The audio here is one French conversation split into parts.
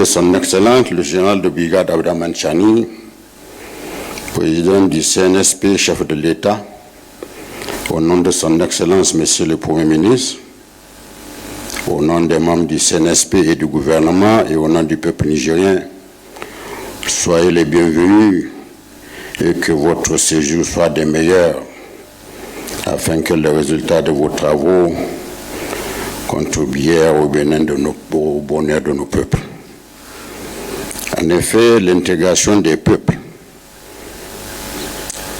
de son Excellence, le général de brigade Abdraman Chani, président du CNSP, chef de l'État, au nom de son Excellence, Monsieur le Premier ministre, au nom des membres du CNSP et du gouvernement et au nom du peuple nigérien, soyez les bienvenus et que votre séjour soit des meilleurs, afin que le résultat de vos travaux contribuent au bonheur de nos peuples. En effet, l'intégration des peuples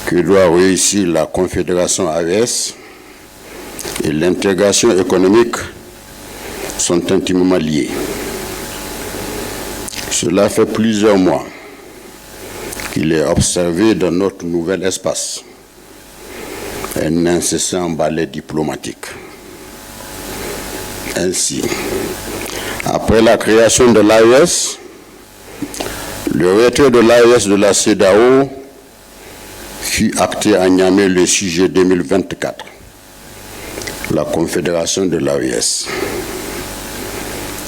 que doit réussir la Confédération AES et l'intégration économique sont intimement liés. Cela fait plusieurs mois qu'il est observé dans notre nouvel espace un incessant balai diplomatique. Ainsi, après la création de l'AES, le retrait de l'AES de la CEDEAO fut acté à Niamey le 6 juillet 2024, la confédération de l'AES.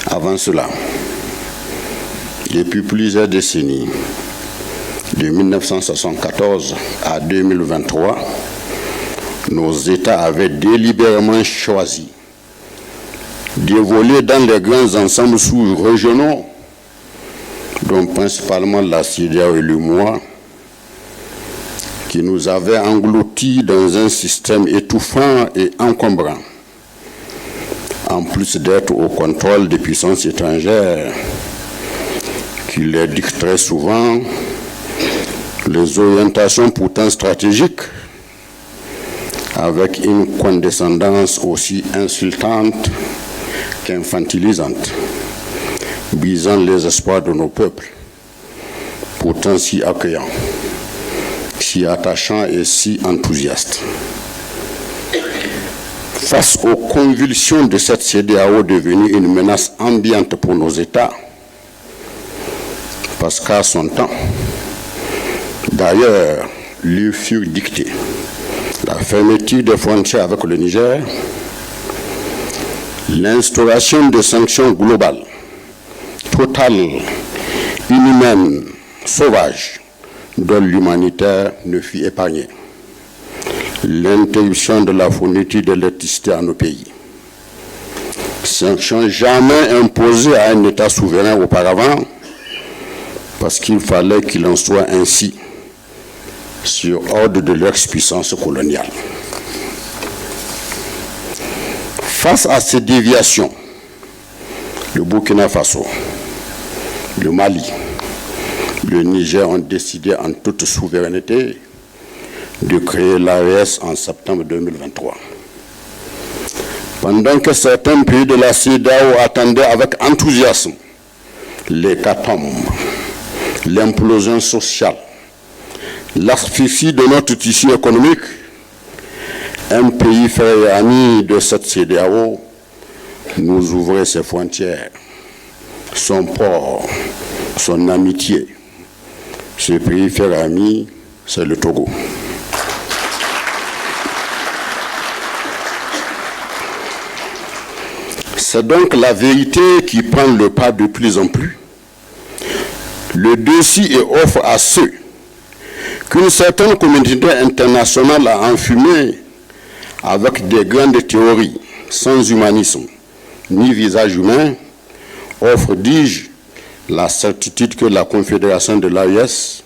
Avant cela, depuis plusieurs décennies, de 1974 à 2023, nos États avaient délibérément choisi d'évoluer dans les grands ensembles sous-régionaux, dont principalement la CEDEAO et l'UEMOA, qui nous avaient engloutis dans un système étouffant et encombrant, en plus d'être au contrôle des puissances étrangères qui leur dictent très souvent les orientations pourtant stratégiques avec une condescendance aussi insultante qu'infantilisante, visant les espoirs de nos peuples, pourtant si accueillants, si attachants et si enthousiastes. Face aux convulsions de cette CEDEAO devenue une menace ambiante pour nos États, parce qu'à son temps, d'ailleurs, lui fut dictée la fermeture des frontières avec le Niger, l'instauration de sanctions globales, totales, inhumaines, sauvages, dont l'humanitaire ne fut épargnée, l'interruption de la fourniture d'électricité à nos pays, sanctions jamais imposées à un État souverain auparavant, parce qu'il fallait qu'il en soit ainsi, sur ordre de l'ex-puissance coloniale. Face à ces déviations, le Burkina Faso, le Mali, le Niger ont décidé en toute souveraineté de créer l'AES en septembre 2023. Pendant que certains pays de la CEDEAO attendaient avec enthousiasme l'hécatombe, l'implosion sociale, l'asphyxie de notre tissu économique, un pays frère et ami de cette CEDEAO nous ouvrait ses frontières, son port, son amitié. Ce pays frère et ami, c'est le Togo. C'est donc la vérité qui prend le pas de plus en plus. Le défi est offre à ceux qu'une certaine communauté internationale a enfumé avec des grandes théories, sans humanisme, ni visage humain, offre, dis-je, la certitude que la confédération de l'AES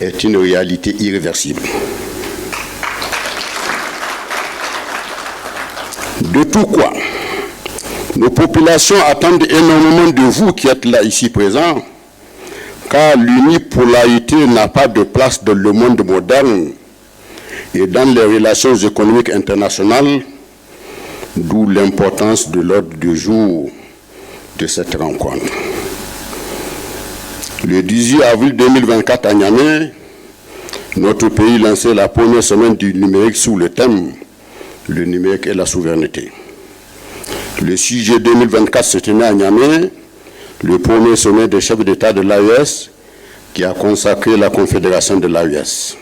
est une réalité irréversible. De tout quoi, nos populations attendent énormément de vous qui êtes là ici présents, car l'unipolarité n'a pas de place dans le monde moderne et dans les relations économiques internationales, d'où l'importance de l'ordre du jour de cette rencontre. Le 18 avril 2024 à Niamey, notre pays lançait la première semaine du numérique sous le thème « Le numérique et la souveraineté ». Le 6 juillet 2024 se tenait à Niamey le premier sommet des chefs d'État de l'AES qui a consacré la confédération de l'AES.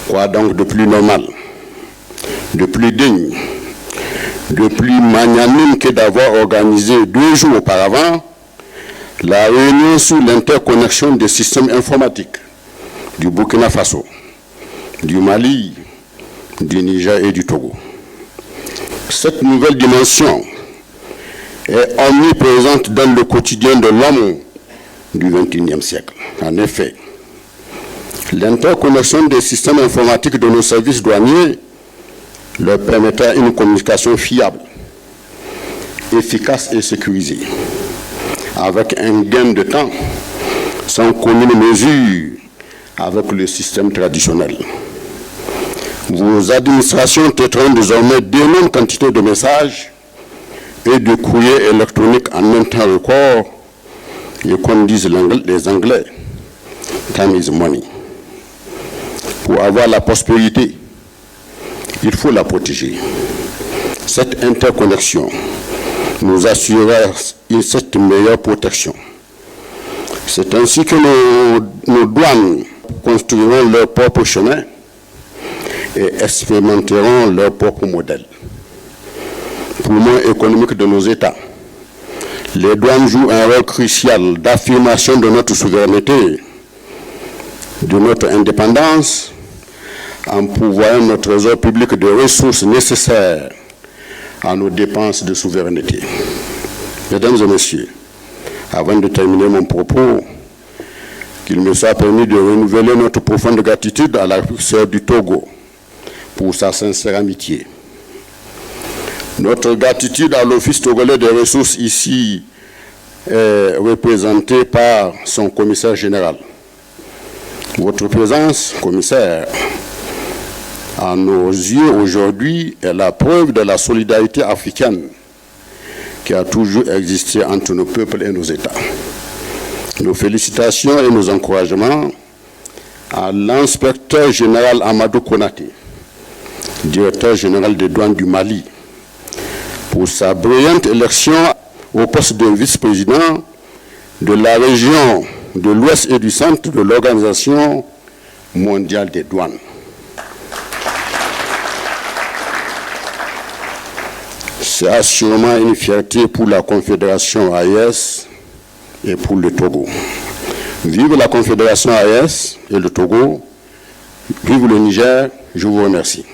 Quoi donc de plus normal, de plus digne, de plus magnanime que d'avoir organisé 2 jours auparavant la réunion sur l'interconnexion des systèmes informatiques du Burkina Faso, du Mali, du Niger et du Togo. Cette nouvelle dimension est omniprésente dans le quotidien de l'homme du XXIe siècle. En effet, l'interconnexion des systèmes informatiques de nos services douaniers leur permettra une communication fiable, efficace et sécurisée, avec un gain de temps sans commune mesure avec le système traditionnel. Vos administrations traiteront désormais d'énormes quantités de messages et de courriers électroniques en un temps record, et comme disent les Anglais, time is money. Pour avoir la prospérité, il faut la protéger. Cette interconnexion nous assurera cette meilleure protection. C'est ainsi que nos douanes construiront leur propre chemin et expérimenteront leur propre modèle. Poumon économique de nos États, les douanes jouent un rôle crucial d'affirmation de notre souveraineté, de notre indépendance, en pourvoyant notre trésor public de ressources nécessaires à nos dépenses de souveraineté. Mesdames et messieurs, avant de terminer mon propos, qu'il me soit permis de renouveler notre profonde gratitude à la sœur du Togo pour sa sincère amitié. Notre gratitude à l'Office togolais des ressources ici est représentée par son commissaire général. Votre présence, commissaire, à nos yeux aujourd'hui est la preuve de la solidarité africaine qui a toujours existé entre nos peuples et nos États. Nos félicitations et nos encouragements à l'inspecteur général Amadou Konaté, directeur général des douanes du Mali, pour sa brillante élection au poste de vice-président de la région de l'Ouest et du Centre de l'Organisation mondiale des douanes. C'est assurément une fierté pour la Confédération AES et pour le Togo. Vive la Confédération AES et le Togo, vive le Niger, je vous remercie.